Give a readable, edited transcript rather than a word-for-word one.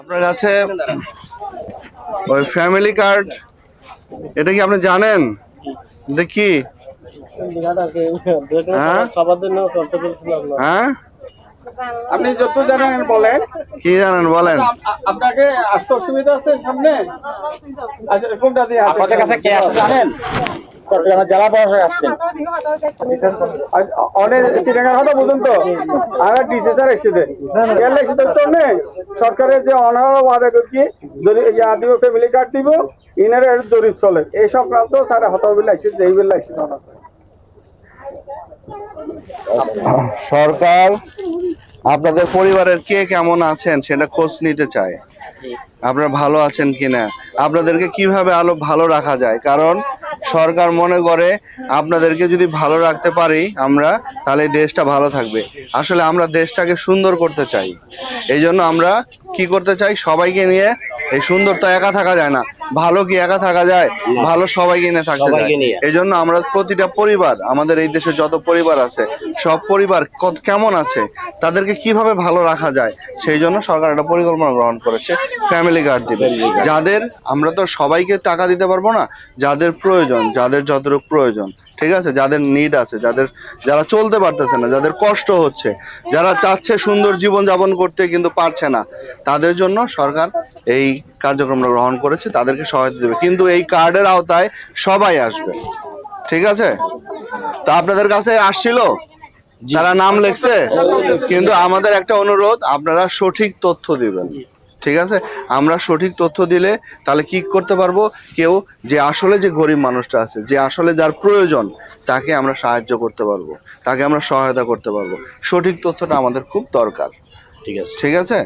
আপনার কাছে ওই ফ্যামিলি কার্ড এটা কি আপনি জানেন? দেখি হ্যাঁ হ্যাঁ আপনি যত জানেন বলেন। কি জানেন বলেন। আপনাকে আসতে অসুবিধা আছে সামনে? আচ্ছা কোনটা দিয়ে আছে? আপনাদের কাছে কে আসছে জানেন? চট্টগ্রামের জেলা প্রশাসক আসছেন। অনেক সিলেঙ্গার কথা বুঝুন তো আর ডিসি স্যার এসেছে গেলে এসে তো নেই সরকারের যে অনার ওয়াদা করছি ইয়া দিব ফ্যামিলি কার্ড দিব ইনার জরিপ চলে এই সংক্রান্ত স্যার হতবিল্লা এসেছে এই বেলা এসেছে সরকার আপনাদের পরিবারের কে কেমন আছেন সেটা খোঁজ নিতে চায়, আপনারা ভালো আছেন কিনা, আপনাদেরকে কিভাবে ভালো রাখা যায়। কারণ সরকার মনে করে আপনাদেরকে যদি ভালো রাখতে পারি আমরা, তাহলে দেশটা ভালো থাকবে। আসলে আমরা দেশটাকে সুন্দর করতে চাই, এই জন্য আমরা কি করতে চাই, সবাইকে নিয়ে। এই সুন্দর তো একা থাকা যায় না, ভালো কি একা থাকা যায়? ভালো সবাইকে নিয়ে থাকতে চাই। এই জন্য আমরা প্রতিটা পরিবার, আমাদের এই দেশে যত পরিবার আছে সব পরিবার কেমন আছে, তাদেরকে কিভাবে ভালো রাখা যায়, সেই জন্য সরকার একটা পরিকল্পনা গ্রহণ করেছে ফ্যামিলি কার্ড দিবে। যাদের, আমরা তো সবাইকে টাকা দিতে পারবো না, যাদের প্রয়োজন, যাদের যতটুকু প্রয়োজন, ঠিক আছে, যাদের নিড আছে, যারা চলতে পারতেছে না, যাদের কষ্ট হচ্ছে, যারা চাচ্ছে সুন্দর জীবন যাপন করতে কিন্তু পারছে না, তাদের জন্য সরকার এই কার্যক্রমটা গ্রহণ করেছে, তাদেরকে সহায়তা দেবে। কিন্তু এই কার্ডের আওতায় সবাই আসবে, ঠিক আছে? তো আপনাদের কাছে আসছিল, যারা নাম লেখছে, কিন্তু আমাদের একটা অনুরোধ, আপনারা সঠিক তথ্য দিবেন, ঠিক আছে? আমরা সঠিক তথ্য দিলে তাহলে কি করতে পারবো, কেউ যে আসলে যে গরিব মানুষটা আছে, যে আসলে যার প্রয়োজন, তাকে আমরা সাহায্য করতে পারবো, তাকে আমরা সহায়তা করতে পারবো। সঠিক তথ্যটা আমাদের খুব দরকার, ঠিক আছে?